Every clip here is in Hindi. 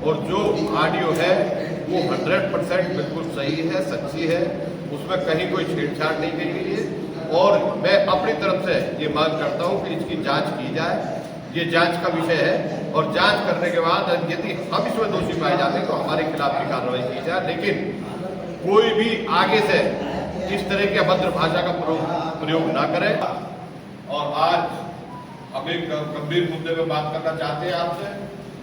और जो ऑडियो है वो 100% बिल्कुल सही है, सच्ची है, उसमें कहीं कोई छेड़छाड़ नहीं की गई है। और मैं अपनी तरफ से ये मांग करता हूँ कि इसकी जांच की जाए। ये जांच का विषय है और जांच करने के बाद यदि हम इसमें दोषी पाए जाते हैं तो हमारे खिलाफ भी कार्रवाई की जाए। लेकिन कोई भी आगे से इस तरह की अभद्र भाषा का प्रयोग ना करे। और आज हम एक गंभीर मुद्दे पर बात करना चाहते हैं आपसे।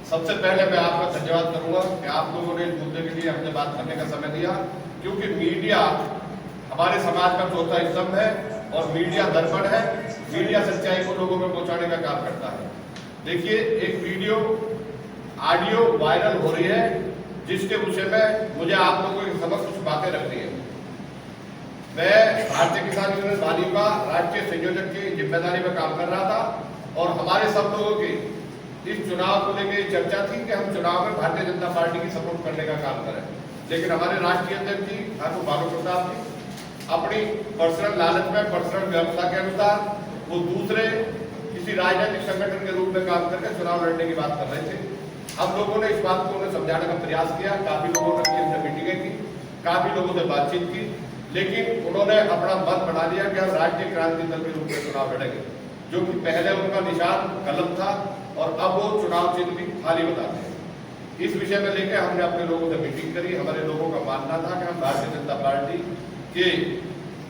सबसे पहले मैं आपका धन्यवाद करूंगा कि आप लोगों ने इस मुद्दे के लिए हमसे बात करने का समय दिया, क्योंकि मीडिया हमारे समाज का चौथा स्तंभ है और मीडिया दर्पण है। मीडिया सच्चाई को लोगों में पहुंचाने का काम करता है। देखिए, एक वीडियो ऑडियो वायरल हो रही है जिसके विषय में मुझे आप लोगों के समक्ष कुछ बातें रखनी है। मैं भारतीय किसान यूनियन भाजपा राष्ट्रीय संयोजक की जिम्मेदारी में काम कर रहा था और हमारे सब लोगों की इस चुनाव को लेकर चर्चा थी कि हम चुनाव में भारतीय जनता पार्टी की सपोर्ट करने का काम करें। लेकिन हमारे राष्ट्रीय अध्यक्ष जी ठाकुर भानु प्रताप जी अपनी पर्सनल लालच में, पर्सनल व्यवस्था के अनुसार वो दूसरे किसी राजनीतिक संगठन के रूप में काम करके चुनाव लड़ने की बात कर रहे थे। हम लोगों ने इस बात को उन्हें समझाने का प्रयास किया, काफी लोगों ने हमसे मीटिंगें की, काफी लोगों से बातचीत की, लेकिन उन्होंने अपना मन बना लिया कि हम राष्ट्रीय क्रांति दल के रूप में चुनाव लड़ेंगे, जो कि पहले उनका निशान कलम था और अब वो चुनाव चिन्ह भी खाली बताते हैं। इस विषय में लेकर हमने अपने लोगों से मीटिंग करी। हमारे लोगों का मानना था कि हम भारतीय जनता पार्टी के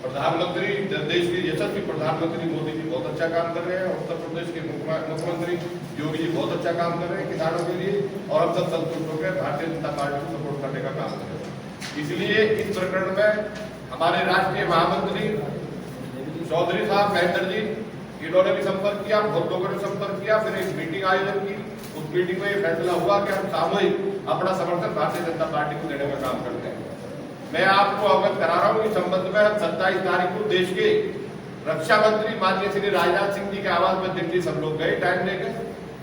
प्रधानमंत्री, देश के यशस्वी प्रधानमंत्री मोदी जी बहुत अच्छा काम कर रहे हैं, उत्तर प्रदेश के मुख्यमंत्री योगी जी बहुत अच्छा काम कर रहे हैं किसानों के लिए, और हम सब संतुष्ट होकर भारतीय जनता पार्टी को सपोर्ट करने का काम कर रहे हैं। इसलिए इस प्रकरण में हमारे राष्ट्रीय महामंत्री चौधरी साहब महेंद्र जी, इन्होंने भी संपर्क किया, बहुत लोगों ने संपर्क किया, फिर एक मीटिंग आयोजन की। उस मीटिंग में ये फैसला हुआ कि हम सामूहिक अपना समर्थन भारतीय जनता पार्टी को देने का काम करते हैं। मैं आपको अवगत करा रहा हूँ इस संबंध में 27 तारीख को देश के रक्षा मंत्री माननीय श्री राजनाथ सिंह जी के आवास में दिल्ली सब लोग गए टाइम लेकर,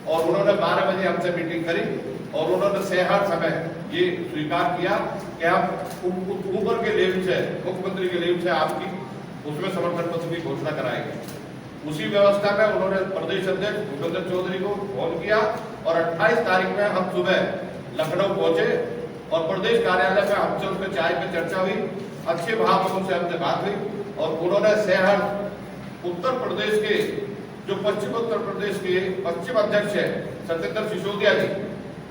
और उन्होंने 12 बजे हमसे मीटिंग करी और उन्होंने सेहर समय ये स्वीकार किया कि हम ऊपर के लेवल से, मुख्यमंत्री के लेवल से आपकी उसमें समर्थन पत्र की घोषणा कराएंगे। उसी व्यवस्था में उन्होंने प्रदेश अध्यक्ष भूपेंद्र चौधरी को फोन किया और 28 तारीख में हम सुबह लखनऊ पहुंचे और प्रदेश कार्यालय में हमसे उनके चाय पे चर्चा हुई, अच्छे भाव में उनसे हमसे बात हुई और उन्होंने सेहर उत्तर प्रदेश के जो पश्चिम उत्तर प्रदेश के पश्चिम अध्यक्ष है सत्येंद्र सिसोदिया जी,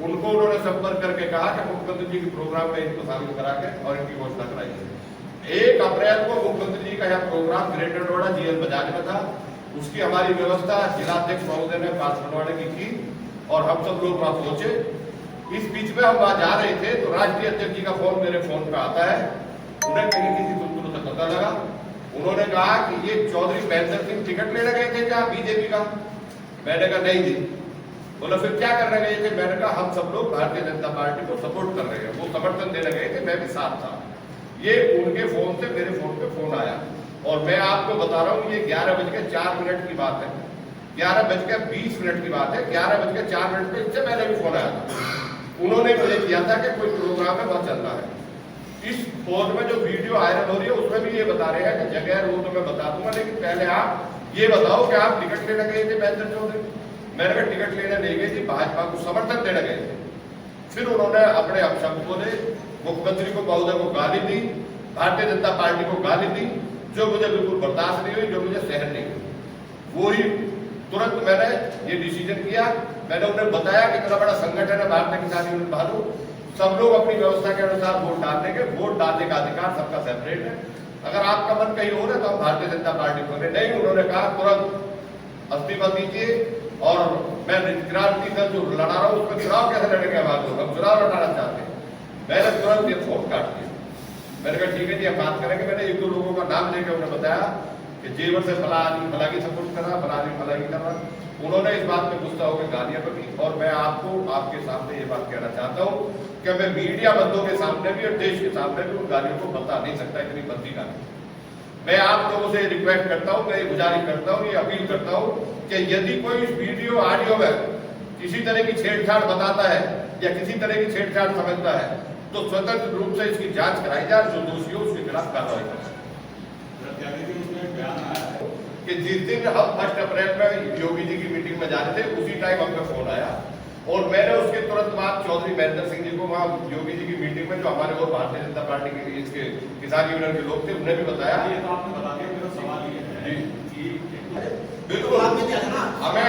उनको उन्होंने संपर्क करके कहा कि मुख्यमंत्री जी के प्रोग्राम में इनको शामिल करा के और इनकी घोषणा कराई। 1 अप्रैल को मुख्यमंत्री जी का यह प्रोग्राम ग्रेटर नोएडा जीएल बाजार में था। उसकी हमारी व्यवस्था जिलाध्यक्ष महोदय ने पासवाड़े की की और हम सब लोग वहां पहुंचे। इस बीच में हम वहां जा रहे थे तो राष्ट्रीय अध्यक्ष जी का फोन मेरे फोन पे आता है। उन्हें कहीं किसी सूत्रों से पता लगा, उन्होंने कहा कि ये चौधरी महेंद्र सिंह टिकट लेने गए थे क्या बीजेपी का? मैंने कहा नहीं जी। बोला फिर क्या करने गए थे? मैंने कहा हम सब लोग भारतीय जनता पार्टी को सपोर्ट कर रहे हैं, वो समर्थन देने गए थे, मैं भी साथ था। ये उनके फोन से मेरे फोन पे फोन आया और मैं आपको बता रहा हूँ ये 11:04 की बात है, 11:20 की बात है, 11:04 पे इससे पहले भी फोन आया था। उन्होंने मुझे किया था कि कोई प्रोग्राम है वहां चल रहा है। इस फोन में जो वीडियो वायरल हो रही है उसमें भी ये बता रहे हैं कि जगह वो तो मैं बता दूंगा, लेकिन पहले आप ये बताओ कि आप टिकट लेने गए थे महेंद्र चौधरी? मैंने कहा टिकट लेने नहीं गए थी, भाजपा को समर्थन देने गए थे। फिर उन्होंने अपने अपशब्द बोले, मुख्यमंत्री को महोदय को गाली दी, भारतीय जनता पार्टी को गाली दी, जो मुझे बिल्कुल बर्दाश्त नहीं हुई, जो मुझे सहन नहीं हुई। वो ही तुरंत मैंने ये डिसीजन किया। मैंने उन्हें बताया कि इतना बड़ा संगठन है भारतीय किसान यूनियन भानु, सब लोग अपनी व्यवस्था के अनुसार वोट डालने के, वोट डालने का अधिकार सबका सेपरेट है। अगर आपका मन कहीं हो रहा है तो हम भारतीय जनता पार्टी को नहीं। उन्होंने कहा तुरंत इस्तीफा दीजिए और मैं क्रांति दल जो लड़ा रहा हूँ उसमें चुनाव कैसे लड़ेंगे? हम चुनाव लड़ाना चाहते हैं। मैंने तुरंत ये फोन काट दिया। मैंने कहा ठीक है जी, हम बात करेंगे। मैंने 1-2 लोगों का नाम लेकर उन्हें बताया कि जेवर से फला आदमी फला की सपोर्ट कर रहा, फला आदमी फला की कर रहा। उन्होंने इस बात पे गुस्सा होकर गालियां बकी और मैं आपको आपके सामने ये बात कहना चाहता हूँ कि मैं मीडिया बंदों के सामने भी और देश के सामने भी उन गालियों को बता नहीं सकता, इतनी बंदी गाली। मैं आप लोगों से रिक्वेस्ट करता हूँ, मैं ये गुजारिश करता हूँ, ये अपील करता हूँ कि यदि कोई इस वीडियो ऑडियो में किसी तरह की छेड़छाड़ बताता है या किसी तरह की छेड़छाड़ समझता है तो स्वतंत्र रूप से इसकी जांच कराई जाए, जो दोषी हो उसके खिलाफ कार्रवाई करें। कि जिस दिन हम 1 अप्रैल में योगी जी की मीटिंग में जा रहे थे उसी टाइम हमका फोन आया और मैंने उसके तुरंत बाद चौधरी महेंद्र सिंह जी को वहाँ योगी जी की मीटिंग में, जो हमारे और भारतीय जनता पार्टी के इसके किसान यूनियन के लोग थे, उन्हें भी बताया। ये तो आपने बता दिया, मेरा सवाल ये है कि बिल्कुल हमें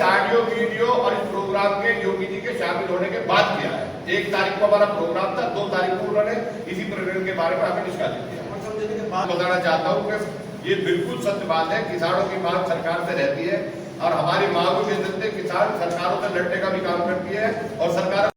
ऑडियो वीडियो और इस प्रोग्राम के योगी जी के शामिल होने के बाद किया है। 1 तारीख को हमारा प्रोग्राम था, 2 तारीख को उन्होंने इसी प्रोग्राम के बारे में हमें निष्कासित किया। बताना चाहता हूँ कि ये बिल्कुल सत्य बात है। किसानों की मांग सरकार से रहती है और हमारी मांगों के चलते किसान सरकारों से लड़ने का भी काम करती है और सरकार